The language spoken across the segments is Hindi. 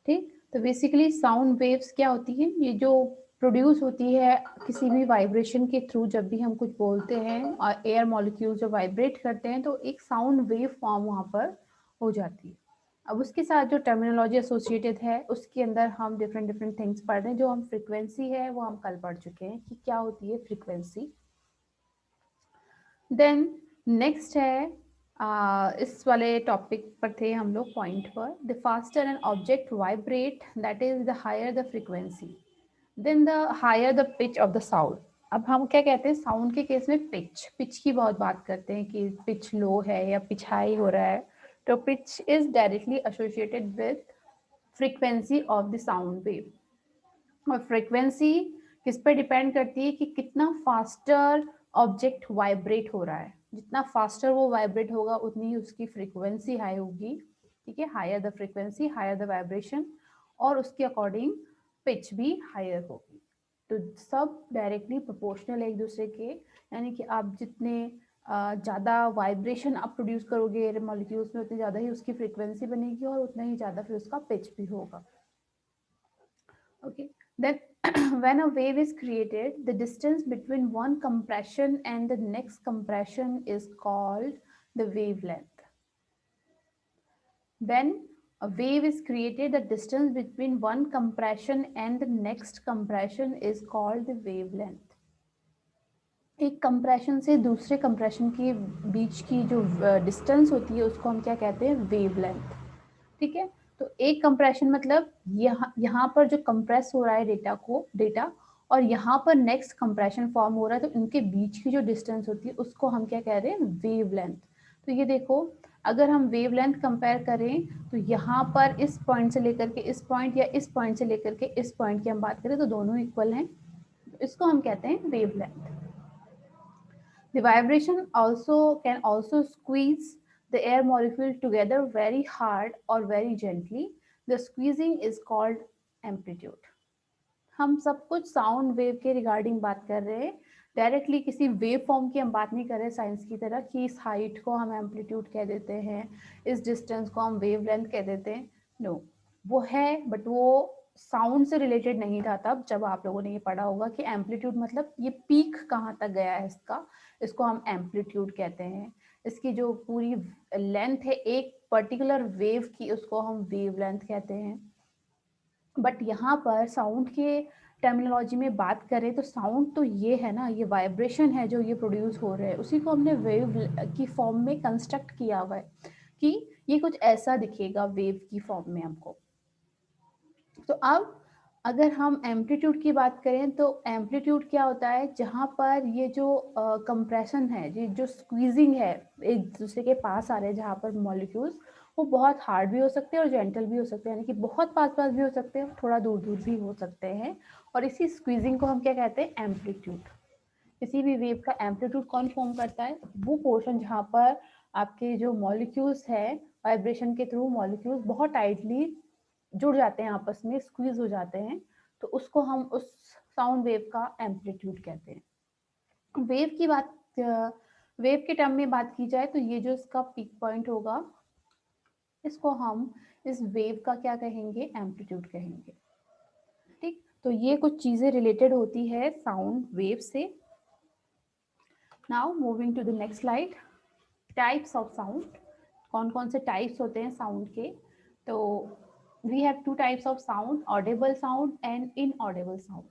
ठीक, तो बेसिकली साउंड वेव्स क्या होती हैं, ये जो प्रोड्यूस होती है किसी भी वाइब्रेशन के थ्रू। जब भी हम कुछ बोलते हैं और एयर मॉलिक्यूल जब वाइब्रेट करते हैं तो एक साउंड वेव फॉर्म वहाँ पर हो जाती है। अब उसके साथ जो टर्मिनोलॉजी एसोसिएटेड है उसके अंदर हम डिफरेंट डिफरेंट थिंग्स पढ़ रहे हैं। जो हम फ्रीक्वेंसी है वो हम कल पढ़ चुके हैं कि क्या होती है फ्रीक्वेंसी। देन नेक्स्ट है इस वाले टॉपिक पर थे हम लोग पॉइंट पर, the faster an object vibrate that is the higher the frequency then the higher the pitch of the sound. अब हम क्या कहते हैं साउंड के केस में पिच की बहुत बात करते हैं कि पिच लो है या पिच हाई हो रहा है। तो pitch is directly associated with frequency of the sound wave. और फ्रीक्वेंसी किस पे डिपेंड करती है कि कितना फास्टर ऑब्जेक्ट वाइब्रेट हो रहा है। जितना फास्टर वो वाइब्रेट होगा उतनी ही उसकी फ्रीक्वेंसी हाई होगी। ठीक है, higher the frequency higher the vibration, और उसके अकॉर्डिंग पिच भी हायर होगी। तो सब डायरेक्टली प्रोपोर्शनल है एक दूसरे के, यानी कि आप जितने ज़्यादा वाइब्रेशन आप प्रोड्यूस करोगे एयर मॉलिक्यूल्स में उतनी ज़्यादा ही उसकी फ्रीक्वेंसी बनेगी और उतना ही ज़्यादा फिर उसका पिच भी होगा। Okay, then when a wave is created, the distance between one compression and the next compression is called the wavelength. When a wave is created, the distance between one compression and the next compression is called the wavelength. एक कंप्रेशन से दूसरे कंप्रेशन के बीच की जो डिस्टेंस होती है उसको हम क्या कहते हैं, वेवलेंथ। ठीक है, तो एक कंप्रेशन मतलब यहाँ पर जो कंप्रेस हो रहा है डेटा और यहाँ पर नेक्स्ट कंप्रेशन फॉर्म हो रहा है, तो इनके बीच की जो डिस्टेंस होती है उसको हम क्या कह रहे हैं, वेवलेंथ। तो ये देखो, अगर हम वेवलेंथ कंपेयर करें तो यहाँ पर इस पॉइंट से लेकर के इस पॉइंट या इस पॉइंट से लेकर के इस पॉइंट की हम बात करें तो दोनों इक्वल हैं, इसको हम कहते हैं wavelength. The vibration also can also squeeze the air molecule together very hard or very gently. The squeezing is called amplitude. हम सब कुछ साउंड वेव के रिगार्डिंग बात कर रहे हैं, डायरेक्टली किसी वेव फॉर्म की हम बात नहीं कर रहे साइंस की तरह कि इस हाइट को हम एम्पलीट्यूड कह देते हैं, इस डिस्टेंस को हम वेव लेंथ कह देते हैं। नो, वो है बट वो साउंड से रिलेटेड नहीं था तब जब आप लोगों ने ये पढ़ा होगा कि एम्पलीट्यूड मतलब ये पीक कहाँ तक गया है इसका, इसको हम एम्पलीट्यूड कहते हैं। इसकी जो पूरी लेंथ है एक पर्टिकुलर वेव की उसको हम वेव लेंथ कहते हैं। बट यहाँ पर साउंड के टर्मिनोलॉजी में बात करें तो साउंड तो ये है ना, ये वाइब्रेशन है जो ये प्रोड्यूस हो रहे हैं, उसी को हमने वेव की फॉर्म में कंस्ट्रक्ट किया हुआ है कि ये कुछ ऐसा दिखेगा वेव की फॉर्म में हमको। तो अब अगर हम एम्पलीट्यूड की बात करें तो एम्पलीट्यूड क्या होता है, जहाँ पर ये जो कंप्रेशन है, ये जो स्क्वीजिंग है, एक दूसरे के पास आ रहे हैं, जहाँ पर मॉलिक्यूल्स वो बहुत हार्ड भी हो सकते हैं और जेंटल भी हो सकते हैं, यानी कि बहुत पास पास भी हो सकते हैं, थोड़ा दूर दूर भी हो सकते हैं। और इसी स्क्वीजिंग को हम क्या कहते हैं, एम्पलीट्यूड। किसी भी वेव का एम्पलीट्यूड कौन फॉर्म करता है, वो पोर्शन जहाँ पर आपके जो मॉलिक्यूल्स है वाइब्रेशन के थ्रू मॉलिक्यूल्स बहुत टाइटली जुड़ जाते हैं, आपस में स्क्वीज हो जाते हैं, तो उसको हम उस साउंड वेव का एम्पलीट्यूड कहते हैं। वेव के टर्म में बात की जाए तो ये जो इसका पीक पॉइंट होगा इसको हम इस वेव का क्या कहेंगे, एम्पलीट्यूड कहेंगे। ठीक, तो ये कुछ चीजें रिलेटेड होती है साउंड वेव से। Now moving to the next slide, types of sound. कौन कौन से टाइप्स होते हैं साउंड के, तो we have two types of sound, audible sound and inaudible sound.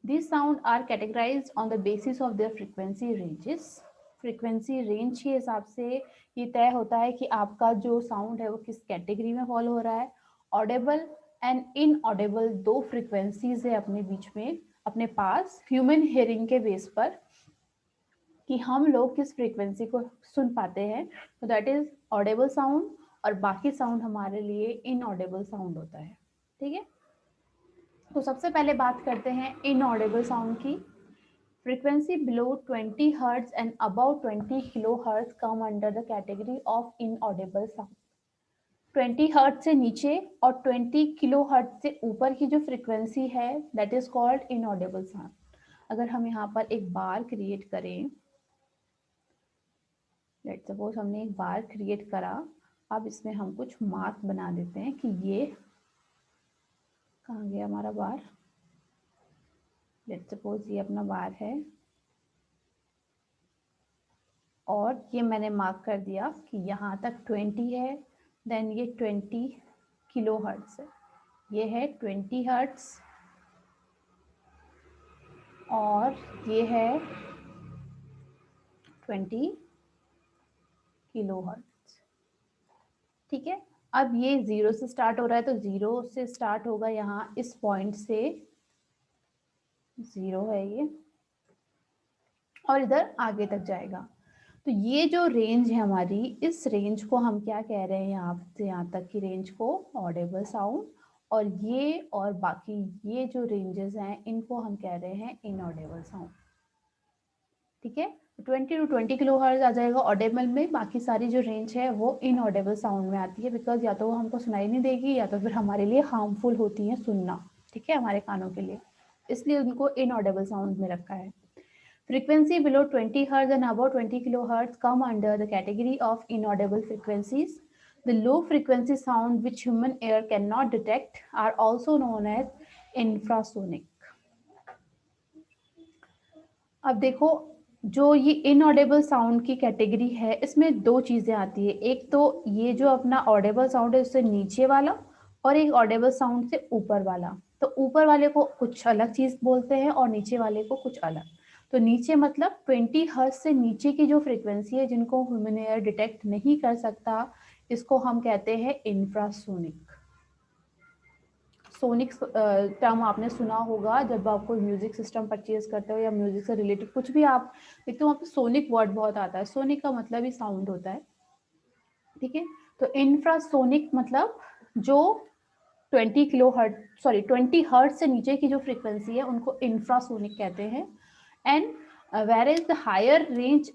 These sound are categorized on the basis of their frequency ranges. Frequency range के हिसाब से ये तय होता है कि आपका जो साउंड है वो किस कैटेगरी में फॉलो हो रहा है। ऑडेबल एंड इनऑडेबल दो फ्रीक्वेंसीज है अपने बीच में, अपने पास ह्यूमन हियरिंग के बेस पर कि हम लोग किस फ्रीक्वेंसी को सुन पाते हैं, तो दैट इज ऑडेबल साउंड, और बाकी साउंड हमारे लिए इनऑडेबल साउंड होता है। ठीक है, तो सबसे पहले बात करते हैं इनऑडेबल साउंड की। Frequency below 20 hertz and about 20 kilo hertz come under the category of inaudible sound. 20 hertz से नीचे और 20 किलो हर्ट्ज से ऊपर की जो फ्रीक्वेंसी है दैट इज कॉल्ड इनऑडेबल साउंड। अगर हम यहाँ पर एक बार क्रिएट करें, लेट सपोज हमने एक बार क्रिएट करा, अब इसमें हम कुछ मार्क बना देते हैं कि ये कहाँ गया हमारा बार? लेट्स सपोज ये अपना बार है और ये मैंने मार्क कर दिया कि यहाँ तक 20 है, देन ये 20 किलो हर्ट्ज है, ये है 20 हर्ट्ज और ये है 20 किलो हर्ट्ज। ठीक है, अब ये 0 से स्टार्ट हो रहा है तो 0 से स्टार्ट होगा, यहाँ इस पॉइंट से 0 है ये और इधर आगे तक जाएगा। तो ये जो रेंज है हमारी, इस रेंज को हम क्या कह रहे हैं, यहाँ से यहाँ तक की रेंज को ऑडिबल साउंड, और ये और बाकी ये जो रेंजेस हैं इनको हम कह रहे हैं इनऑडिबल साउंड। ठीक है, 20 to 20 किलो हर्ट्ज आ जाएगा ऑडिबल में, बाकी सारी जो रेंज है वो इनऑडिबल साउंड में आती है, बिकॉज या तो वो हमको सुनाई नहीं देगी या तो फिर हमारे लिए हार्मफुल होती है सुनना। ठीक है, हमारे कानों के लिए, इसलिए उनको इनऑडिबल साउंड में रखा है। Frequency below 20 Hz and above 20 kHz come under the category of inaudible frequencies. The low frequency sound which human ear cannot detect are also known as infrasonic. अब देखो, जो ये इनऑडिबल साउंड की कैटेगरी है इसमें दो चीजें आती है, एक तो ये जो अपना ऑडिबल साउंड है उससे नीचे वाला, और एक ऑडिबल साउंड से ऊपर वाला। तो ऊपर वाले को कुछ अलग चीज बोलते हैं और नीचे वाले को कुछ अलग। तो नीचे मतलब 20 हर्ट्ज से नीचे की जो फ्रीक्वेंसी है जिनको ह्यूमन एयर डिटेक्ट नहीं कर सकता, इसको हम कहते हैं इंफ्रासोनिक। सोनिक टर्म आपने सुना होगा जब आप कोई म्यूजिक सिस्टम परचेज करते हो या म्यूजिक से रिलेटेड कुछ भी आप देखते हो, वहाँ पे सोनिक वर्ड बहुत आता है। सोनिक का मतलब ही साउंड होता है। ठीक है, तो इंफ्रासोनिक मतलब जो 20 हर्ट्ज से नीचे की जो फ्रीक्वेंसी है उनको इंफ्रासोनिक कहते हैं। And whereas the higher range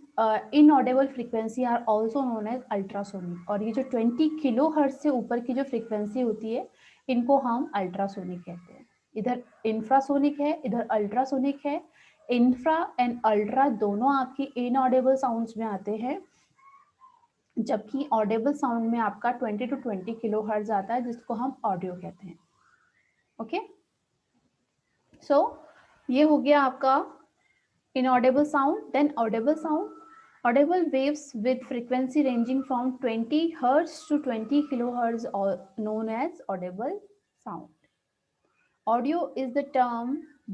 inaudible frequency are also known as ultrasonic। और ये जो 20 किलो हर्ट्ज से ऊपर की जो फ्रीक्वेंसी होती है इनको हम अल्ट्रासोनिक कहते हैं। इधर इंफ्रासोनिक है, इधर अल्ट्रासोनिक है। इंफ्रा एंड अल्ट्रा दोनों आपकी इनऑडिबल साउंड्स में आते हैं, जबकि ऑडिबल साउंड में आपका 20 to 20 किलो हर्ट्ज आता है जिसको हम ऑडियो कहते हैं। ओके, सो ये हो गया आपका inaudible sound. Then audible sound. Audible waves with frequency ranging from 20 Hz to 20 kHz are known as audible sound. Audio is the term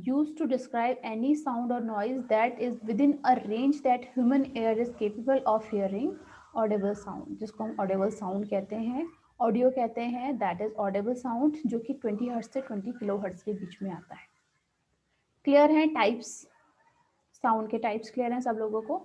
used to describe any sound or noise that is within a range that human ear is capable of hearing. Audible sound, जिसको हम audible sound कहते हैं, audio कहते हैं, that is audible sound, जो कि 20 Hz से 20 kHz के बीच में आता है। क्लियर है? टाइप्स, साउंड के टाइप्स क्लियर हैं सब लोगों को?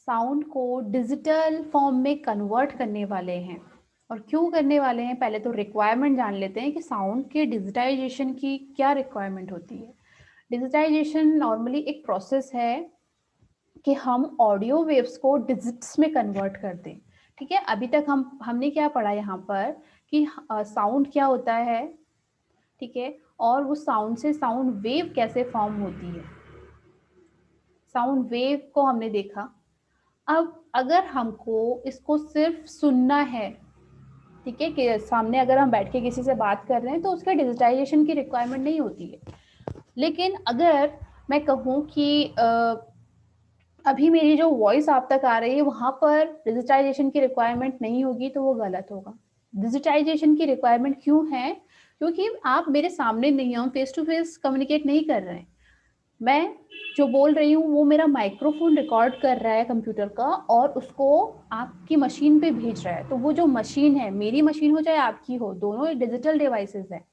साउंड को डिजिटल फॉर्म में कन्वर्ट करने वाले हैं, और क्यों करने वाले हैं पहले तो रिक्वायरमेंट जान लेते हैं कि साउंड के डिजिटाइजेशन की क्या रिक्वायरमेंट होती है। डिजिटाइजेशन नॉर्मली एक प्रोसेस है कि हम ऑडियो वेव्स को डिजिट्स में कन्वर्ट कर दें। ठीक है, अभी तक हमने क्या पढ़ा यहाँ पर कि साउंड क्या होता है, ठीक है, और वो साउंड से साउंड वेव कैसे फॉर्म होती है, साउंड वेव को हमने देखा। अब अगर हमको इसको सिर्फ सुनना है, ठीक है, कि सामने अगर हम बैठ के किसी से बात कर रहे हैं तो उसके डिजिटाइजेशन की रिक्वायरमेंट नहीं होती है। लेकिन अगर मैं कहूँ कि अभी मेरी जो वॉइस आप तक आ रही है वहां पर डिजिटाइजेशन की रिक्वायरमेंट नहीं होगी तो वो गलत होगा। डिजिटाइजेशन की रिक्वायरमेंट क्यों है? क्योंकि आप मेरे सामने नहीं हो, हम फेस टू फेस कम्युनिकेट नहीं कर रहे हैं। मैं जो बोल रही हूँ वो मेरा माइक्रोफोन रिकॉर्ड कर रहा है कंप्यूटर का और उसको आपकी मशीन पे भेज रहा है। तो वो जो मशीन है, मेरी मशीन हो चाहे आपकी हो, दोनों डिजिटल डिवाइसेस है।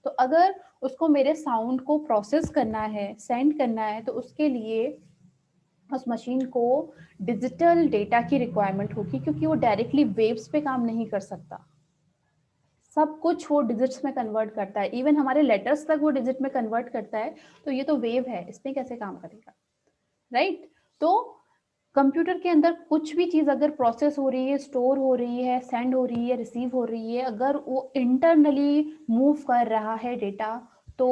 तो अगर उसको मेरे साउंड को प्रोसेस करना है, सेंड करना है, तो उसके लिए उस मशीन को डिजिटल डेटा की रिक्वायरमेंट होगी, क्योंकि वो डायरेक्टली वेव्स पे काम नहीं कर सकता। सब कुछ वो डिजिट्स में कन्वर्ट करता है, इवन हमारे लेटर्स तक वो डिजिट में कन्वर्ट करता है। तो ये तो वेव है, इसमें कैसे काम करेगा, राइट? तो कंप्यूटर के अंदर कुछ भी चीज अगर प्रोसेस हो रही है, स्टोर हो रही है, सेंड हो रही है, रिसीव हो रही है, अगर वो इंटरनली मूव कर रहा है डेटा, तो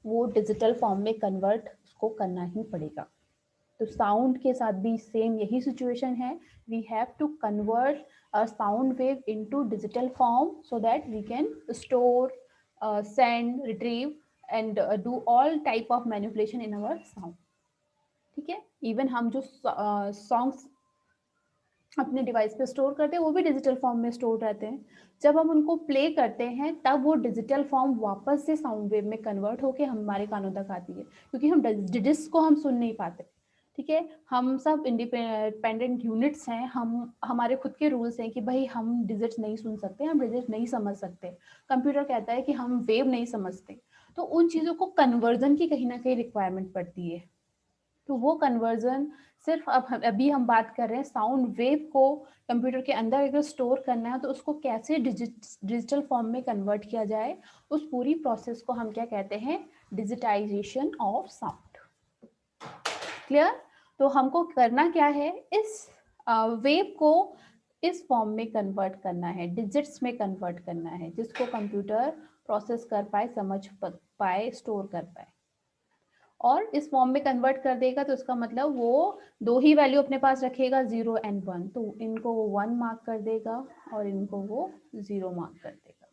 वो डिजिटल फॉर्म में कन्वर्ट उसको करना ही पड़ेगा। तो साउंड के साथ भी सेम यही सिचुएशन है. We have to convert a sound wave into digital form so that we can store, send, retrieve and do all type of manipulation in our sound. ठीक है. इवन हम जो सॉन्ग्स अपने डिवाइस पे स्टोर करते हैं वो भी डिजिटल फॉर्म में स्टोर रहते हैं. जब हम उनको प्ले करते हैं तब वो डिजिटल फॉर्म वापस से साउंड वेव में कन्वर्ट होके हमारे कानों तक आती है, क्योंकि हम डिजिट्स को हम सुन नहीं पाते. ठीक है. हम सब इंडिपेंडेंट यूनिट्स हैं. हम हमारे खुद के रूल्स हैं कि भाई हम डिजिट्स नहीं सुन सकते, हम डिजिट नहीं समझ सकते. कंप्यूटर कहता है कि हम वेव नहीं समझते. तो उन चीज़ों को कन्वर्जन की कहीं ना कहीं रिक्वायरमेंट पड़ती है. तो वो कन्वर्जन सिर्फ अभी हम बात कर रहे हैं साउंड वेव को कंप्यूटर के अंदर अगर स्टोर करना है तो उसको कैसे डिजिटल फॉर्म में कन्वर्ट किया जाए, उस पूरी प्रोसेस को हम क्या कहते हैं, डिजिटाइजेशन ऑफ साउंड. क्लियर. तो हमको करना क्या है, इस वेव को इस फॉर्म में कन्वर्ट करना है, डिजिट्स में कन्वर्ट करना है, जिसको कंप्यूटर प्रोसेस कर पाए, समझ पाए, स्टोर कर पाए. और इस फॉर्म में कन्वर्ट कर देगा तो इसका मतलब वो दो ही वैल्यू अपने पास रखेगा, 0 and 1. तो इनको वो 1 मार्क कर देगा और इनको वो 0 मार्क कर देगा.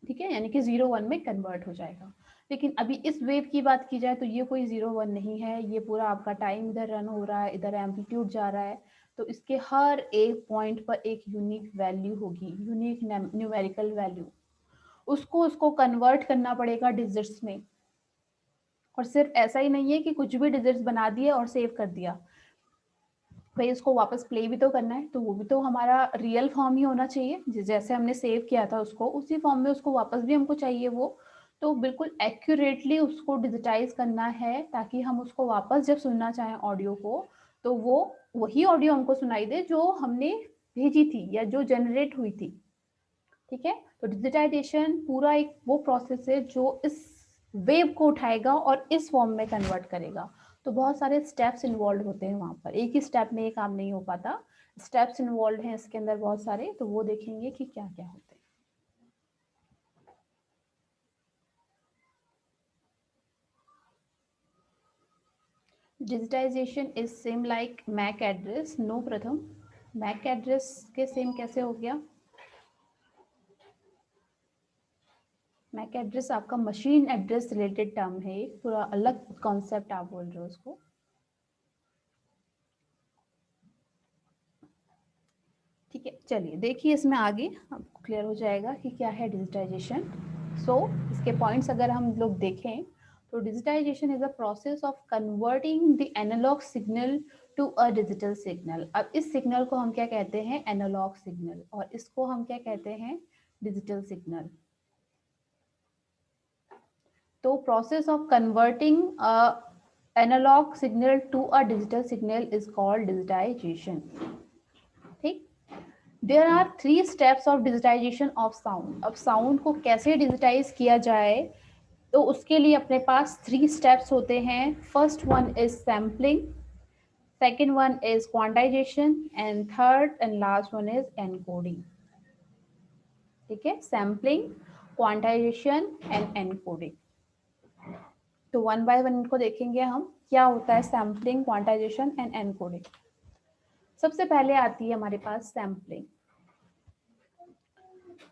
ठीक है. यानी कि 0 1 में कन्वर्ट हो जाएगा. लेकिन अभी इस वेव की बात की जाए तो ये कोई 0 1 नहीं है. ये पूरा आपका टाइम इधर रन हो रहा है, इधर एम्पलीट्यूड जा रहा है. तो इसके हर एक पॉइंट पर एक यूनिक वैल्यू होगी, यूनिक न्यूमेरिकल वैल्यू. उसको कन्वर्ट करना पड़ेगा डिजिट्स में. और सिर्फ ऐसा ही नहीं है कि कुछ भी डिजिट्स बना दिए और सेव कर दिया. भाई उसको वापस प्ले भी तो करना है, तो वो भी तो हमारा रियल फॉर्म ही होना चाहिए. जैसे हमने सेव किया था उसको, उसी फॉर्म में उसको वापस भी हमको चाहिए वो. तो बिल्कुल एक्यूरेटली उसको डिजिटाइज करना है ताकि हम उसको वापस जब सुनना चाहें ऑडियो को तो वो वही ऑडियो हमको सुनाई दे जो हमने भेजी थी या जो जनरेट हुई थी. ठीक है. तो डिजिटाइजेशन पूरा एक वो प्रोसेस है जो इस वेव को उठाएगा और इस फॉर्म में कन्वर्ट करेगा. तो बहुत सारे स्टेप्स इन्वॉल्व होते हैं वहां पर. एक ही स्टेप में ये काम नहीं हो पाता. स्टेप्स इन्वॉल्व हैं इसके अंदर बहुत सारे. तो वो देखेंगे कि क्या क्या होते हैं. Digitization is same like MAC address. No प्रथम, मैक एड्रेस के सेम कैसे हो गया. मैक एड्रेस आपका मशीन एड्रेस रिलेटेड टर्म है, एक पूरा अलग कॉन्सेप्ट आप बोल रहे हो उसको. ठीक है. चलिए देखिए इसमें आगे आपको क्लियर हो जाएगा कि क्या है डिजिटाइजेशन. सो इसके पॉइंट्स अगर हम लोग देखें तो digitization is a process of converting the analogue signal to a digital signal. अब इस सिग्नल को हम क्या कहते हैं, एनालॉग सिग्नल, और इसको हम क्या कहते हैं, डिजिटल सिग्नल. तो process of converting analog signal to a digital signal is called digitization. ठीक. There are 3 steps of digitization of sound. अब साउंड को कैसे डिजिटाइज किया जाए तो उसके लिए अपने पास 3 स्टेप्स होते हैं. First one is sampling, second one is quantization and third and last one is encoding. ठीक है. Sampling, quantization and encoding. तो वन बाय वन इनको देखेंगे हम. क्या होता है सैम्पलिंग, क्वांटाइजेशन एंड एनकोडिंग. सबसे पहले आती है हमारे पास सैम्पलिंग.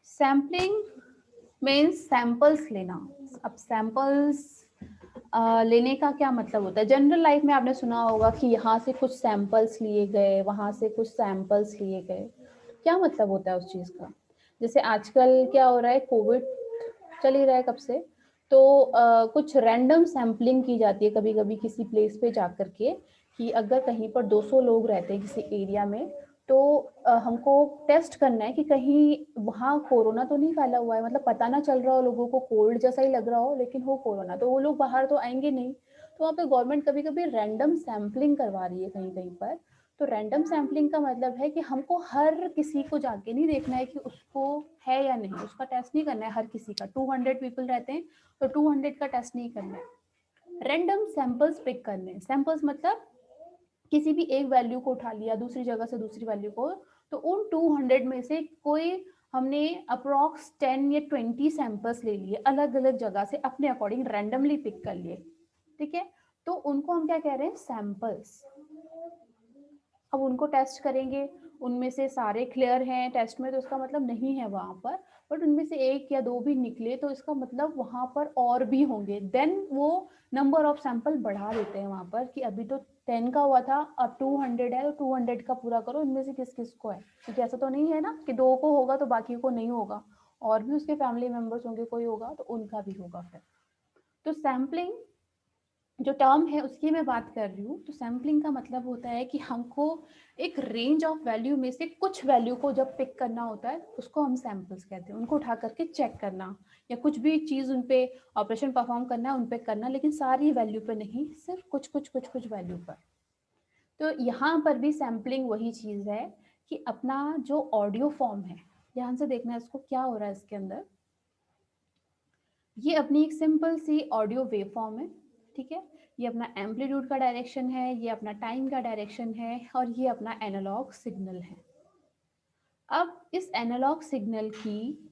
सैम्पलिंग मीन्स सैंपल्स लेना. अब सैंपल्स लेने का क्या मतलब होता है. जनरल लाइफ में आपने सुना होगा कि यहाँ से कुछ सैंपल्स लिए गए, वहाँ से कुछ सैंपल्स लिए गए. क्या मतलब होता है उस चीज़ का. जैसे आजकल क्या हो रहा है, कोविड चल ही रहा है कब से, तो कुछ रैंडम सैम्पलिंग की जाती है कभी कभी किसी प्लेस पे जा कर के, कि अगर कहीं पर 200 लोग रहते हैं किसी एरिया में, तो हमको टेस्ट करना है कि कहीं वहाँ कोरोना तो नहीं फैला हुआ है. मतलब पता ना चल रहा हो, लोगों को कोल्ड जैसा ही लग रहा हो लेकिन हो कोरोना, तो वो लोग बाहर तो आएंगे नहीं. तो वहाँ पे गवर्नमेंट कभी कभी रैंडम सैम्पलिंग करवा रही है कहीं कहीं पर. तो रैंडम सैम्पलिंग का मतलब है कि हमको हर किसी को जाके नहीं देखना है कि उसको है या नहीं, उसका टेस्ट नहीं करना है हर किसी का. 200 पीपल रहते हैं तो 200 का टेस्ट नहीं करना है. रैंडम सैंपल्स पिक करने हैं. सैंपल्स मतलब किसी भी एक वैल्यू को उठा लिया दूसरी जगह से दूसरी वैल्यू को, तो उन 200 में से कोई हमने अप्रॉक्स 10 या 20 सैंपल्स ले लिए अलग अलग जगह से, अपने अकॉर्डिंग रैंडमली पिक कर लिए. ठीक है. तो उनको हम क्या कह रहे हैं, सैंपल्स। अब उनको टेस्ट करेंगे, उनमें से सारे क्लियर हैं टेस्ट में तो इसका मतलब नहीं है वहाँ पर, बट उनमें से एक या दो भी निकले तो इसका मतलब वहाँ पर और भी होंगे, देन वो नंबर ऑफ सैंपल बढ़ा देते हैं वहाँ पर कि अभी तो 10 का हुआ था, अब 200 है तो 200 का पूरा करो, इनमें से किस किस को है, क्योंकि ऐसा तो नहीं है ना कि 2 को होगा तो बाकी को नहीं होगा, और भी उसके फैमिली मेंबर्स होंगे, कोई होगा तो उनका भी होगा फिर। तो सैम्पलिंग जो टर्म है उसकी मैं बात कर रही हूँ, तो सैम्पलिंग का मतलब होता है कि हमको एक रेंज ऑफ वैल्यू में से कुछ वैल्यू को जब पिक करना होता है उसको हम सैंपल्स कहते हैं, उनको उठा करके चेक करना या कुछ भी चीज़ उन पे ऑपरेशन परफॉर्म करना उन पे करना, लेकिन सारी वैल्यू पे नहीं, सिर्फ कुछ कुछ कुछ कुछ वैल्यू पर। तो यहाँ पर भी सैम्पलिंग वही चीज़ है कि अपना जो ऑडियो फॉर्म है, ध्यान से देखना है इसको क्या हो रहा है इसके अंदर, ये अपनी एक सिंपल सी ऑडियो वेव फॉर्म है, ठीक है, ये अपना एम्पलीट्यूड का डायरेक्शन है, ये अपना टाइम का डायरेक्शन है, और ये अपना एनालॉग सिग्नल है। अब इस एनालॉग सिग्नल की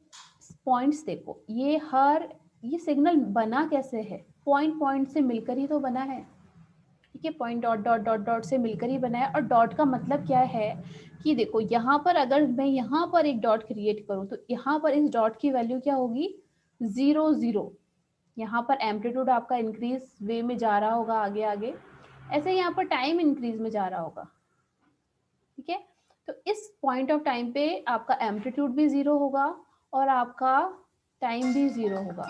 पॉइंट्स देखो, ये सिग्नल बना कैसे है, पॉइंट पॉइंट से मिलकर ही तो बना है, ठीक है, point dot dot dot dot से मिलकर ही बना है। और डॉट का मतलब क्या है कि देखो यहाँ पर अगर मैं यहाँ पर एक डॉट क्रिएट करूँ तो यहाँ पर इस डॉट की वैल्यू क्या होगी, 0 0। यहाँ पर एम्पलीट्यूड आपका इंक्रीज वे में जा रहा होगा आगे आगे, ऐसे यहाँ पर टाइम इंक्रीज में जा रहा होगा, ठीक है। तो इस पॉइंट ऑफ टाइम पे आपका एम्पलीट्यूड भी 0 होगा और आपका टाइम भी 0 होगा,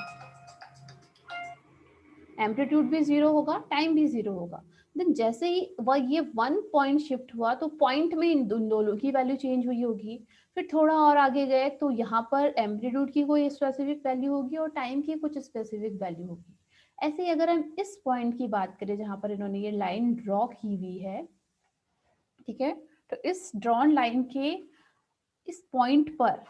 एम्पलीट्यूड भी 0 होगा, टाइम भी 0 होगा। देन जैसे ही वह ये 1 पॉइंट शिफ्ट हुआ तो पॉइंट में इन दोनों की वैल्यू चेंज हुई होगी, फिर थोड़ा और आगे गए तो यहाँ पर एम्पलीट्यूड की कोई स्पेसिफिक वैल्यू होगी और टाइम की कुछ स्पेसिफिक वैल्यू होगी। ऐसे ही अगर हम इस पॉइंट की बात करें जहां पर इन्होंने ये लाइन ड्रॉ की हुई है, ठीक है, तो इस ड्रॉन लाइन के इस पॉइंट पर,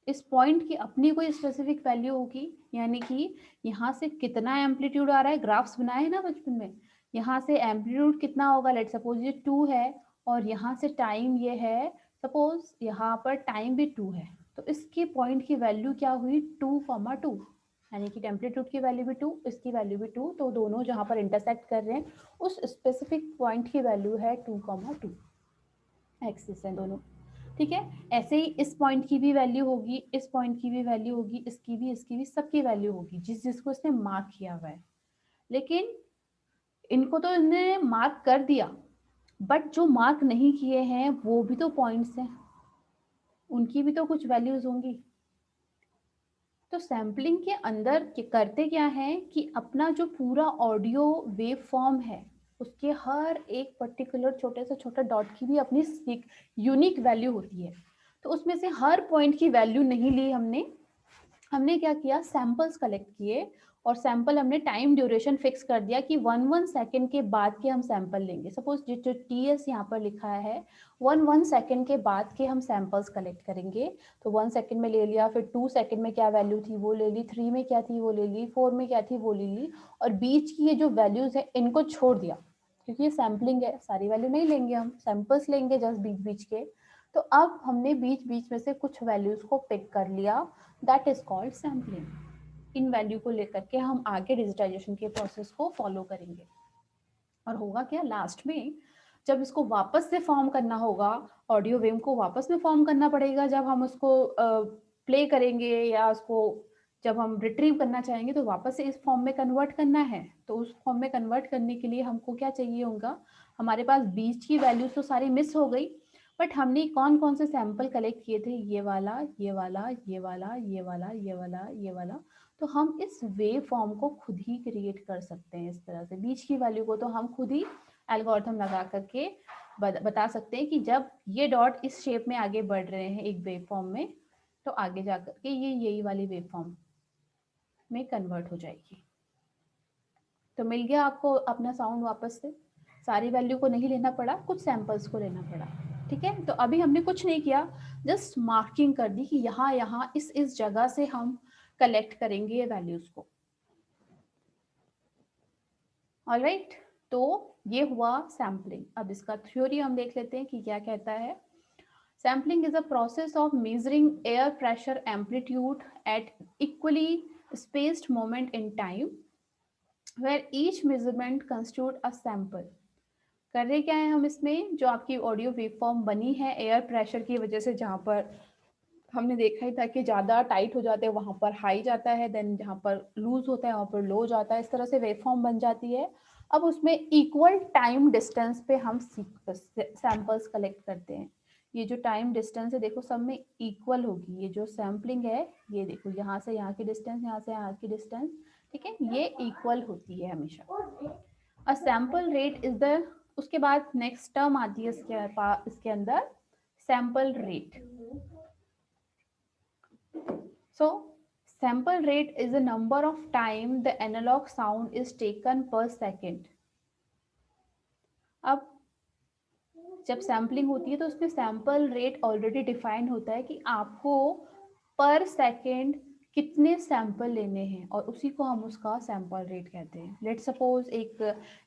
इस पॉइंट की अपनी कोई स्पेसिफिक वैल्यू होगी, यानी कि यहाँ से कितना एम्पलीट्यूड आ रहा है, ग्राफ्स बनाए हैं ना बचपन में, यहाँ से एम्पलीट्यूड कितना होगा, लेट सपोज ये 2 है और यहाँ से टाइम ये है, सपोज यहाँ पर टाइम भी 2 है, तो इसके पॉइंट की वैल्यू क्या हुई 2,2, यानी कि एम्पलीट्यूड की वैल्यू भी 2, इसकी वैल्यू भी 2, तो दोनों जहाँ पर इंटरसेक्ट कर रहे हैं उस स्पेसिफिक पॉइंट की वैल्यू है 2,2, एक्सिस है दोनों, ठीक है। ऐसे ही इस पॉइंट की भी वैल्यू होगी, इस पॉइंट की भी वैल्यू होगी, इसकी भी सबकी वैल्यू होगी जिसको इसने मार्क किया हुआ है। लेकिन इनको तो इसने मार्क कर दिया, बट जो मार्क नहीं किए हैं वो भी तो पॉइंट्स हैं, उनकी भी तो कुछ वैल्यूज होंगी। तो सैम्पलिंग के अंदर करते क्या है कि अपना जो पूरा ऑडियो वेव फॉर्म है उसके हर एक पर्टिकुलर छोटे से छोटे डॉट की भी अपनी यूनिक वैल्यू होती है, तो उसमें से हर पॉइंट की वैल्यू नहीं ली हमने, हमने क्या किया, सैंपल्स कलेक्ट किए, और सैंपल हमने टाइम ड्यूरेशन फिक्स कर दिया कि 1 सेकेंड के बाद के हम सैंपल लेंगे, सपोज जो टीएस यहाँ पर लिखा है 1 सेकेंड के बाद के हम सैंपल्स कलेक्ट करेंगे, तो 1 सेकेंड में ले लिया, फिर 2 सेकेंड में क्या वैल्यू थी वो ले ली, 3 में क्या थी वो ले ली, 4 में क्या थी वो ले ली, और बीच की ये जो वैल्यूज है इनको छोड़ दिया, क्योंकि ये सैम्पलिंग है, सारी वैल्यू नहीं लेंगे, हम सैंपल्स लेंगे जस्ट बीच बीच के। तो अब हमने बीच बीच में से कुछ वैल्यूज को पिक कर लिया, that is called sampling. In value को लेकर के हम आगे डिजिटाइजेशन के प्रोसेस को फॉलो करेंगे, और होगा क्या लास्ट में, जब इसको वापस से फॉर्म करना होगा, ऑडियो वेव को वापस में फॉर्म करना पड़ेगा, जब हम उसको प्ले करेंगे या उसको जब हम रिट्रीव करना चाहेंगे तो वापस से इस फॉर्म में कन्वर्ट करना है, तो उस फॉर्म में कन्वर्ट करने के लिए हमको क्या चाहिए होगा, हमारे पास बीच की वैल्यूज तो सारी मिस हो गई, बट हमने कौन कौन से सैंपल कलेक्ट किए थे, ये वाला ये वाला ये वाला ये वाला ये वाला ये वाला, तो हम इस वेव फॉर्म को खुद ही क्रिएट कर सकते हैं, इस तरह से बीच की वैल्यू को तो हम खुद ही एल्गोरिथम लगा करके बता सकते हैं कि जब ये डॉट इस शेप में आगे बढ़ रहे हैं एक वेव फॉर्म में, तो आगे जाकर के ये यही वाली वेव फॉर्म में कन्वर्ट हो जाएगी। तो मिल गया आपको अपना साउंड वापस से, सारी वैल्यू को नहीं लेना पड़ा, कुछ सैंपल्स को लेना पड़ा, ठीक है। तो अभी हमने कुछ नहीं किया, जस्ट मार्किंग कर दी कि यहाँ यहाँ इस जगह से हम कलेक्ट करेंगे ये वैल्यूज को, ऑलराइट। तो ये हुआ सैम्पलिंग। अब इसका थ्योरी हम देख लेते हैं कि क्या कहता है। Sampling is a process of measuring air pressure amplitude at equally spaced moment in time where each measurement constitute a sample. कर रहे क्या है हम इसमें, जो आपकी ऑडियो वेवफॉर्म बनी है एयर प्रेशर की वजह से, जहाँ पर हमने देखा ही था कि ज़्यादा टाइट हो जाते हैं वहाँ पर हाई जाता है, देन जहाँ पर लूज होता है वहाँ पर लो जाता है, इस तरह से वेवफॉर्म बन जाती है। अब उसमें इक्वल टाइम डिस्टेंस पे हम सैंपल्स कलेक्ट करते हैं। ये जो टाइम डिस्टेंस है देखो सब में इक्वल होगी, ये जो सैम्पलिंग है ये देखो यहाँ से यहाँ की डिस्टेंस, यहाँ से यहाँ की डिस्टेंस, ठीक है, ये इक्वल होती है हमेशा। A sample rate is the, उसके बाद नेक्स्ट टर्म आती है इसके अंदर sample rate. So sample rate is the number of time the analog sound is taken per second. अब जब सैम्पलिंग होती है तो उसमें सैंपल रेट ऑलरेडी डिफाइन होता है कि आपको पर सेकेंड कितने सैंपल लेने हैं, और उसी को हम उसका सैंपल रेट कहते हैं। लेट सपोज एक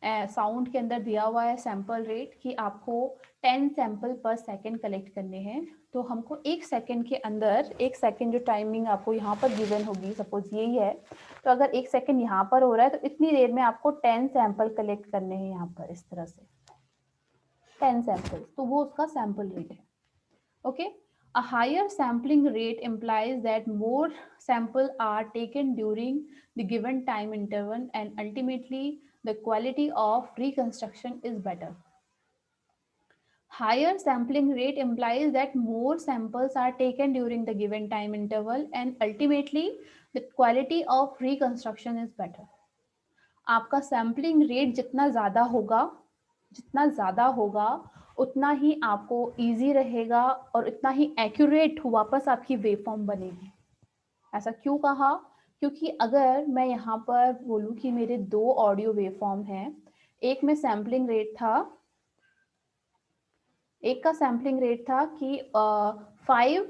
साउंड के अंदर दिया हुआ है सैंपल रेट कि आपको 10 सैंपल पर सेकेंड कलेक्ट करने हैं, तो हमको एक सेकेंड के अंदर, एक सेकेंड जो टाइमिंग आपको यहाँ पर गिवन होगी, सपोज यही है, तो अगर एक सेकेंड यहाँ पर हो रहा है तो इतनी देर में आपको 10 सैंपल कलेक्ट करने हैं यहाँ पर, इस तरह से 10 सैंपल्स, तो वो उसका सैंपल रेट है। Okay, a higher sampling rate implies that more samples are taken during the given time interval and ultimately the quality of reconstruction is better. Higher sampling rate implies that more samples are taken during the given time interval and ultimately the quality of reconstruction is better. आपका सैम्पलिंग रेट जितना ज़्यादा होगा उतना ही आपको ईजी रहेगा और इतना ही एक्यूरेट वापस आपकी वेवफॉर्म बनेगी। ऐसा क्यों कहा? क्योंकि अगर मैं यहाँ पर बोलूँ कि मेरे 2 ऑडियो वेवफॉर्म हैं, एक में सैम्पलिंग रेट था, एक का सैम्पलिंग रेट था कि 5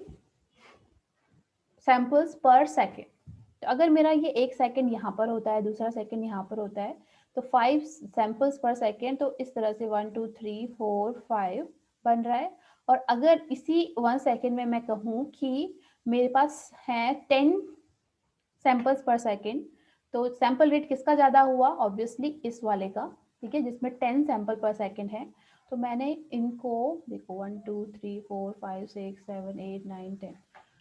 सैंपल्स पर सेकेंड, तो अगर मेरा ये एक सेकेंड यहाँ पर होता है, दूसरा सेकेंड यहाँ पर होता है, तो 5 सैंपल्स पर सेकेंड, तो इस तरह से 1 2 3 4 5 बन रहा है। और अगर इसी 1 सेकेंड में मैं कहूँ कि मेरे पास है 10 सैंपल्स पर सेकेंड, तो सैंपल रेट किसका ज़्यादा हुआ? ऑब्वियसली इस वाले का, ठीक है, जिसमें 10 सैंपल पर सेकेंड है। तो मैंने इनको देखो 1 2 3 4 5 6 7 8 9 10,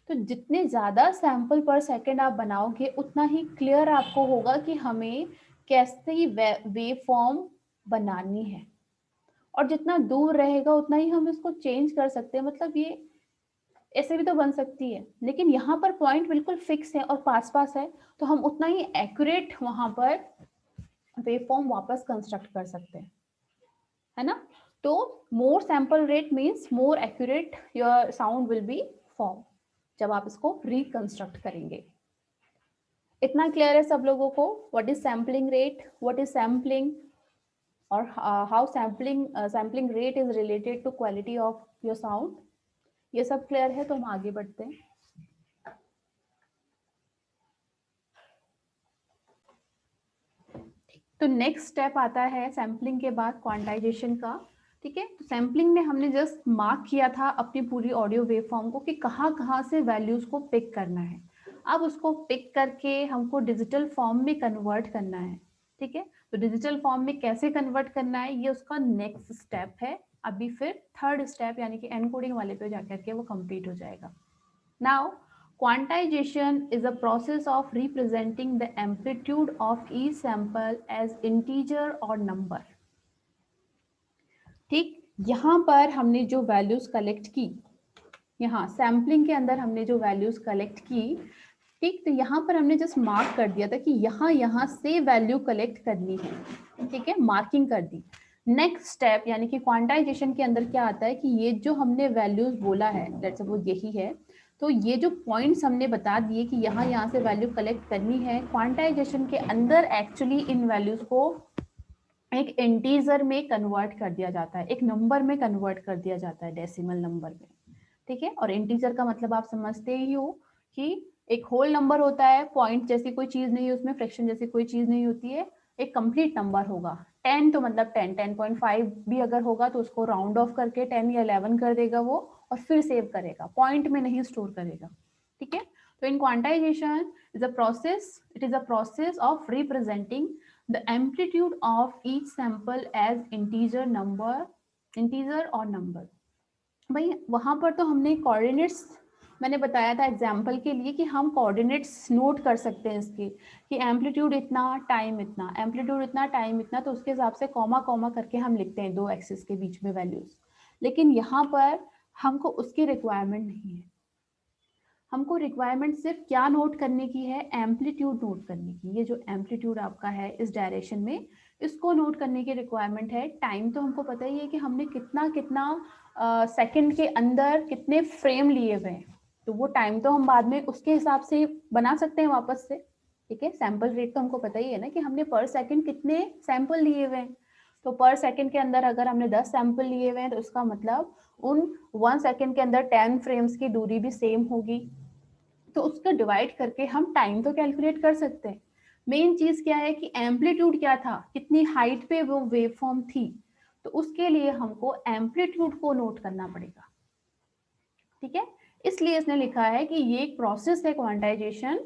तो जितने ज़्यादा सैंपल पर सेकेंड आप बनाओगे उतना ही क्लियर आपको होगा कि हमें कैसी वेव फॉर्म बनानी है, और जितना दूर रहेगा उतना ही हम इसको चेंज कर सकते हैं। मतलब ये ऐसे भी तो बन सकती है, लेकिन यहाँ पर पॉइंट बिल्कुल फिक्स है और पास पास है, तो हम उतना ही एक्यूरेट वहां पर वेव फॉर्म वापस कंस्ट्रक्ट कर सकते हैं, है ना। तो more sample rate means more accurate your sound will be form जब आप इसको रिकंस्ट्रक्ट करेंगे। इतना क्लियर है सब लोगों को? What is sampling rate, what is sampling, और how sampling rate is related to quality of your sound, ये सब क्लियर है? तो हम आगे बढ़ते हैं। तो नेक्स्ट स्टेप आता है सैम्पलिंग के बाद क्वांटाइजेशन का, ठीक है। तो सैम्पलिंग में हमने जस्ट मार्क किया था अपनी पूरी ऑडियो वेवफॉर्म को कि कहाँ कहाँ से वैल्यूज को पिक करना है। अब उसको पिक करके हमको डिजिटल फॉर्म में कन्वर्ट करना है, ठीक है। तो डिजिटल फॉर्म में कैसे कन्वर्ट करना है ये उसका नेक्स्ट स्टेप है। अभी फिर थर्ड स्टेप यानी कि एनकोडिंग वाले पे जाकर के वो कंप्लीट हो जाएगा। Now quantization is a process of representing the amplitude of each sample as integer or number। ठीक, यहाँ पर हमने जो वैल्यूज कलेक्ट की, यहाँ सैम्पलिंग के अंदर हमने जो वैल्यूज कलेक्ट की, ठीक, तो यहाँ पर हमने जस्ट मार्क कर दिया था कि यहाँ से वैल्यू कलेक्ट करनी है, ठीक है, मार्किंग कर दी। नेक्स्ट स्टेप यानी कि क्वांटाइजेशन के अंदर क्या आता है कि ये जो हमने वैल्यूज बोला है, लेट्स सपोज यही है, तो ये जो पॉइंट्स हमने बता दिए कि यहाँ से वैल्यू कलेक्ट करनी है, क्वांटाइजेशन के अंदर एक्चुअली इन वैल्यूज को एक इंटीजर में कन्वर्ट कर दिया जाता है, एक नंबर में कन्वर्ट कर दिया जाता है, डेसिमल नंबर में, ठीक है। और इंटीजर का मतलब आप समझते ही हो कि एक होल नंबर होता है, पॉइंट जैसी कोई चीज नहीं है उसमें, फ्रैक्शन जैसी कोई चीज नहीं होती है, एक कंप्लीट नंबर होगा। 10 तो मतलब 10, 10.5 भी अगर होगा तो उसको राउंड ऑफ करके 10 या 11 कर देगा वो, और फिर सेव करेगा, पॉइंट में नहीं स्टोर करेगा, ठीक है। तो इन quantization is a process, it is a process of representing the amplitude of each sample as integer और नंबर। भाई वहां पर तो हमने कोऑर्डिनेट्स, मैंने बताया था एग्जाम्पल के लिए कि हम कोऑर्डिनेट्स नोट कर सकते हैं इसके, कि एम्पलीट्यूड इतना टाइम इतना, एम्पलीट्यूड इतना टाइम इतना, तो उसके हिसाब से कॉमा कॉमा करके हम लिखते हैं दो एक्सिस के बीच में वैल्यूज। लेकिन यहाँ पर हमको उसकी रिक्वायरमेंट नहीं है। हमको रिक्वायरमेंट सिर्फ क्या नोट करने की है, एम्पलीट्यूड नोट करने की। ये जो एम्पलीट्यूड आपका है इस डायरेक्शन में, इसको नोट करने की रिक्वायरमेंट है। टाइम तो हमको पता ही है कि हमने कितना कितना सेकंड के अंदर कितने फ्रेम लिए हुए हैं, तो वो टाइम तो हम बाद में उसके हिसाब से बना सकते हैं वापस से। ठीक है, सैंपल रेट तो हमको पता ही है ना कि हमने पर सेकंड कितने सैंपल लिए हुए हैं, तो पर सेकंड के अंदर अगर हमने 10 सैंपल लिए हुए हैं तो इसका मतलब उन 1 सेकंड के अंदर 10 फ्रेम्स की दूरी भी सेम होगी। तो उसको डिवाइड करके हम टाइम तो कैलकुलेट कर सकते हैं। मेन चीज क्या है कि एम्पलीट्यूड क्या था, कितनी हाइट पे वो वेव फॉर्म थी, तो उसके लिए हमको एम्पलीट्यूड को नोट करना पड़ेगा। ठीक है, इसलिए इसने लिखा है कि ये एक प्रोसेस है क्वांटाइजेशन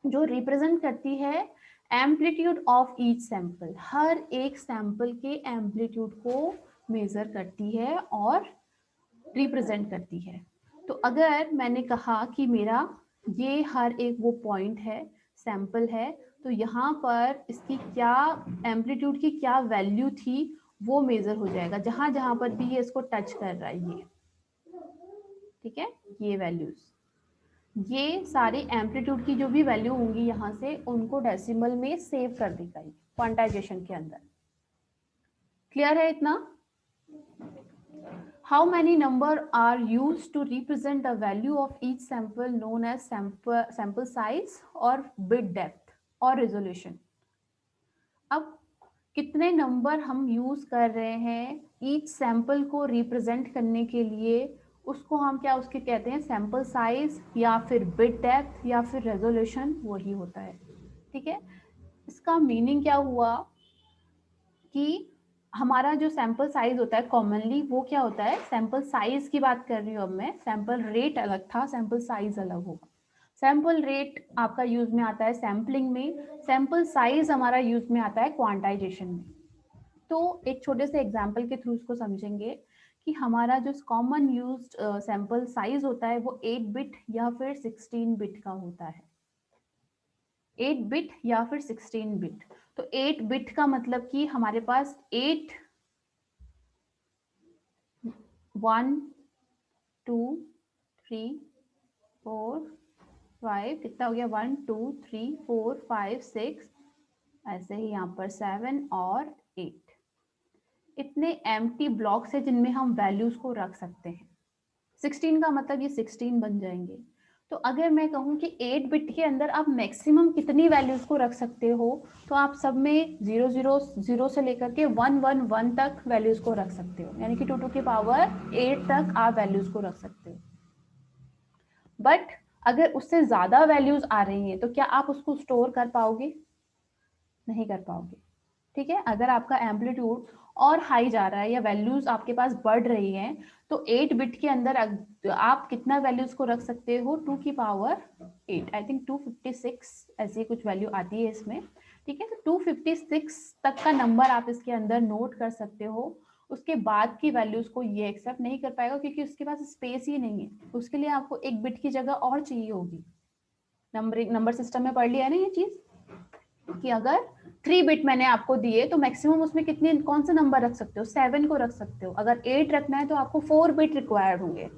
जो रिप्रेजेंट करती है एम्पलीट्यूड ऑफ ईच सैंपल, हर एक सैंपल के एम्पलीट्यूड को मेजर करती है और रिप्रेजेंट करती है। तो अगर मैंने कहा कि मेरा ये हर एक वो पॉइंट है, सैंपल है, तो यहाँ पर इसकी क्या एम्पलीट्यूड की क्या वैल्यू थी वो मेजर हो जाएगा, जहां जहां पर भी ये इसको टच कर रहा है ये। ठीक है, ये वैल्यूज, ये सारे एम्पलीट्यूड की जो भी वैल्यू होंगी यहाँ से उनको डेसिमल में सेव कर देगा ये क्वांटाइजेशन के अंदर। क्लियर है इतना? How many number are used to represent the value of each sample known as sample size or bit depth or resolution? अब कितने नंबर हम यूज कर रहे हैं ईच सैंपल को रिप्रेजेंट करने के लिए, उसको हम क्या उसके कहते हैं, सैंपल साइज या फिर बिट डेप्थ या फिर रेजोल्यूशन, वही होता है। ठीक है, इसका मीनिंग क्या हुआ कि हमारा जो सैंपल साइज होता है कॉमनली वो क्या होता है, सैंपल साइज की बात कर रही हूँ अब मैं, सैंपल रेट अलग था, सैंपल साइज अलग होगा। सैंपल रेट आपका यूज में आता है सैम्पलिंग में, सैंपल साइज हमारा यूज में आता है क्वांटाइजेशन में। तो एक छोटे से एग्जांपल के थ्रू उसको समझेंगे कि हमारा जो कॉमन यूज्ड सैंपल साइज होता है वो 8 बिट या फिर 16 बिट का होता है। 8 बिट या फिर 16 बिट। तो 8 बिट का मतलब कि हमारे पास 8 1 2 3 4 5, कितना हो गया, 1 2 3 4 5 6, ऐसे ही यहाँ पर 7 और 8, इतने एम्प्टी ब्लॉक्स है जिनमें हम वैल्यूज को रख सकते हैं। 16 का मतलब ये 16 बन जाएंगे। तो अगर मैं कहूँ कि 8 बिट के अंदर आप मैक्सिमम कितनी वैल्यूज को रख सकते हो, तो आप सब में 0 0 0 से लेकर के 1 1 1 तक वैल्यूज को रख सकते हो, यानी कि 2 की पावर 8 तक आप वैल्यूज को रख सकते हो। बट अगर उससे ज्यादा वैल्यूज आ रही हैं तो क्या आप उसको स्टोर कर पाओगे? नहीं कर पाओगे। ठीक है, अगर आपका एम्पलीट्यूड और हाई जा रहा है या वैल्यूज आपके पास बढ़ रही हैं, तो 8 बिट के अंदर आप कितना वैल्यूज को रख सकते हो, 2 की पावर 8, आई थिंक 256 ऐसी कुछ वैल्यू आती है इसमें। ठीक है, तो 256 तक का नंबर आप इसके अंदर नोट कर सकते हो। उसके बाद की वैल्यूज को ये एक्सेप्ट नहीं कर पाएगा क्योंकि उसके पास स्पेस ही नहीं है, उसके लिए आपको एक बिट की जगह और चाहिए होगी। नंबर सिस्टम में पढ़ लिया है ना ये चीज, कि अगर 3 बिट मैंने आपको दिए तो मैक्सिमम उसमें कितने कौन सा नंबर रख सकते हो, 7 को रख सकते हो। अगर 8 रखना है तो आपको 4 बिट रिक्वायर्ड होंगे,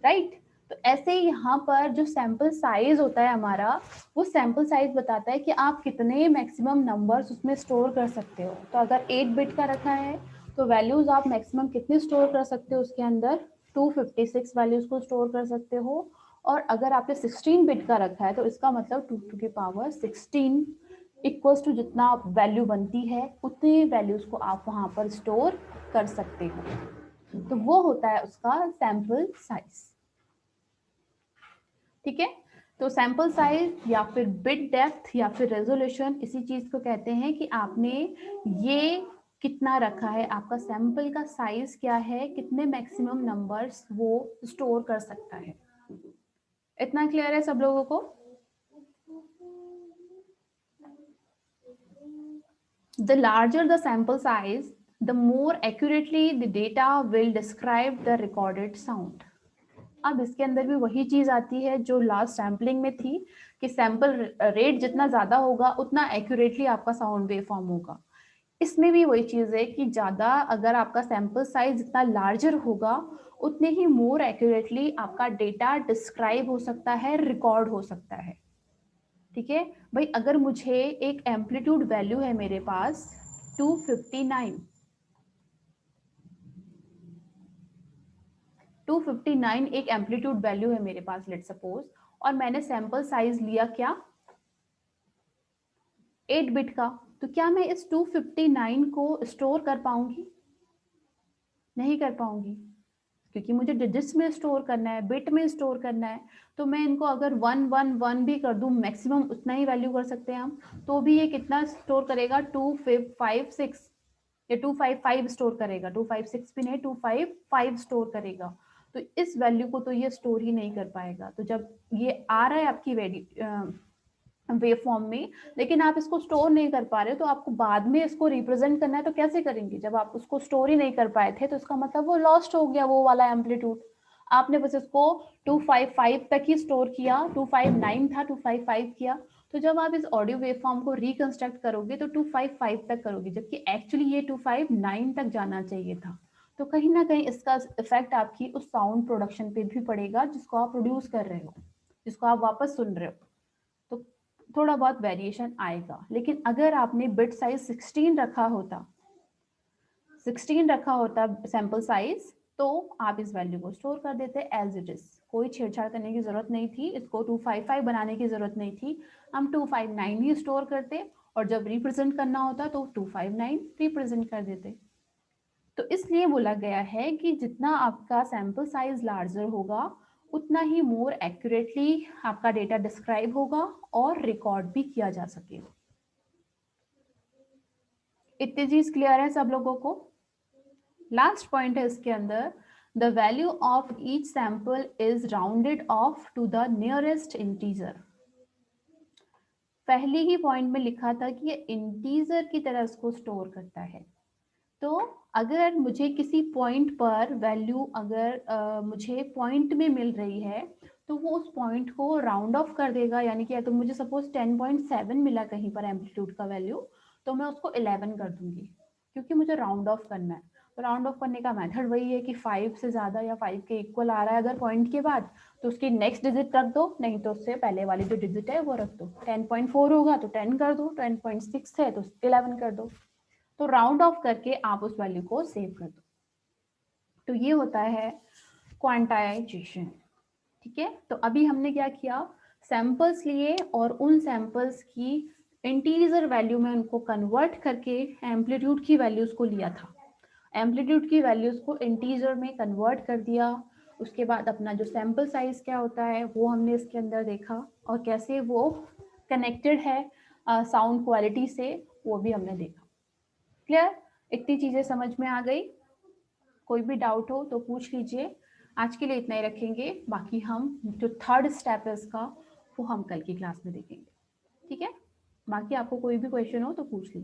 राइट? तो ऐसे ही यहाँ पर जो सैंपल साइज होता है हमारा, वो सैंपल साइज बताता है कि आप कितने मैक्सिमम नंबर्स उसमें स्टोर कर सकते हो। तो अगर 8 बिट का रखा है तो वैल्यूज आप मैक्सिमम कितने स्टोर कर सकते हो उसके अंदर, 256 वैल्यूज को स्टोर कर सकते हो। और अगर आपने 16 बिट का रखा है तो इसका मतलब 2 की पावर 16 इक्वल्स टू जितना वैल्यू बनती है उतनी वैल्यूज को आप वहां पर स्टोर कर सकते हो। तो वो होता है उसका सैंपल साइज। ठीक है, तो सैंपल साइज या फिर बिट डेप्थ या फिर रेजोल्यूशन, इसी चीज को कहते हैं कि आपने ये कितना रखा है, आपका सैंपल का साइज क्या है, कितने मैक्सिमम नंबर्स वो स्टोर कर सकता है। इतना क्लियर है सब लोगों को? The larger the sample size, the more accurately the data will describe the recorded sound. अब इसके अंदर भी वही चीज आती है जो लास्ट सैम्पलिंग में थी कि सैंपल रेट जितना ज्यादा होगा उतना एक्यूरेटली आपका साउंड वेव फॉर्म होगा। इसमें भी वही चीज है कि ज्यादा अगर आपका सैंपल साइज जितना लार्जर होगा उतने ही मोर एक्यूरेटली आपका डेटा डिस्क्राइब हो सकता है, रिकॉर्ड हो सकता है। ठीक है भाई, अगर मुझे एक एम्पलीट्यूड वैल्यू है मेरे पास 259 एक एम्पलीट्यूड वैल्यू है मेरे पास, लेट सपोज, और मैंने सैंपल साइज लिया क्या 8 बिट का, तो क्या मैं इस 259 को स्टोर कर पाऊंगी? नहीं कर पाऊंगी, क्योंकि मुझे डिजिट्स में स्टोर करना है, बिट में स्टोर करना है। तो मैं इनको अगर 111 भी कर दूं, मैक्सिमम उतना ही वैल्यू कर सकते हैं हम, तो भी ये कितना स्टोर करेगा 256 या 255 स्टोर करेगा, 256 भी नहीं 255 स्टोर करेगा। तो इस वैल्यू को तो ये स्टोर ही नहीं कर पाएगा। तो जब ये आ रहा है आपकी वेव फॉर्म में, लेकिन आप इसको स्टोर नहीं कर पा रहे, तो आपको बाद में इसको रिप्रेजेंट करना है, तो कैसे करेंगे? जब आप उसको स्टोर ही नहीं कर पाए थे तो इसका मतलब वो लॉस्ट हो गया, वो वाला एम्पलीट्यूड। आपने बस इसको 255 तक ही स्टोर किया, 259 था 255 किया। तो जब आप इस ऑडियो वेव फॉर्म को रिकंस्ट्रक्ट करोगे तो 255 तक करोगे, जबकि एक्चुअली ये 259 तक जाना चाहिए था। तो कहीं ना कहीं इसका इफेक्ट आपकी उस साउंड प्रोडक्शन पे भी पड़ेगा जिसको आप प्रोड्यूस कर रहे हो, जिसको आप वापस सुन रहे हो। तो थोड़ा बहुत वेरिएशन आएगा। लेकिन अगर आपने बिट साइज 16 रखा होता, 16 रखा होता सैंपल साइज, तो आप इस वैल्यू को स्टोर कर देते एज इट इज, कोई छेड़छाड़ करने की जरूरत नहीं थी, इसको 255 बनाने की जरूरत नहीं थी, हम 259 ही स्टोर करते, और जब रिप्रेजेंट करना होता तो 259 रिप्रेजेंट कर देते। तो इसलिए बोला गया है कि जितना आपका सैंपल साइज लार्जर होगा उतना ही मोर एक्यूरेटली आपका डेटा डिस्क्राइब होगा और रिकॉर्ड भी किया जा सकेगा। इतनी चीज क्लियर है सब लोगों को? लास्ट पॉइंट है इसके अंदर, the value of each sample is rounded off to the nearest integer. पहले ही पॉइंट में लिखा था कि ये इंटीजर की तरह इसको स्टोर करता है। तो अगर मुझे किसी पॉइंट पर वैल्यू अगर मुझे पॉइंट में मिल रही है, तो वो उस पॉइंट को राउंड ऑफ कर देगा, यानी कि तो मुझे सपोज 10.7 मिला कहीं पर एम्पलीट्यूड का वैल्यू, तो मैं उसको 11 कर दूंगी, क्योंकि मुझे राउंड ऑफ करना है। तो राउंड ऑफ करने का मेथड वही है कि 5 से ज़्यादा या 5 के इक्वल आ रहा है अगर पॉइंट के बाद, तो उसकी नेक्स्ट डिजिट रख दो, नहीं तो उससे पहले वाली जो डिजिट है वो रख दो। 10.4 होगा तो 10 कर दो, 10.6 है तो 11 कर दो। तो राउंड ऑफ करके आप उस वैल्यू को सेव कर दो। तो ये होता है क्वांटाइजेशन। ठीक है, तो अभी हमने क्या किया, सैंपल्स लिए और उन सैंपल्स की इंटीजर वैल्यू में उनको कन्वर्ट करके एम्पलीट्यूड की वैल्यूज को लिया था, एम्पलीट्यूड की वैल्यूज को इंटीजर में कन्वर्ट कर दिया। उसके बाद अपना जो सैंपल साइज क्या होता है वो हमने इसके अंदर देखा, और कैसे वो कनेक्टेड है साउंड क्वालिटी से, वो भी हमने देखा। क्लियर? इतनी चीजें समझ में आ गई? कोई भी डाउट हो तो पूछ लीजिए। आज के लिए इतना ही रखेंगे, बाकी हम जो थर्ड स्टेप है इसका वो हम कल की क्लास में देखेंगे। ठीक है, बाकी आपको कोई भी क्वेश्चन हो तो पूछ लीजिए।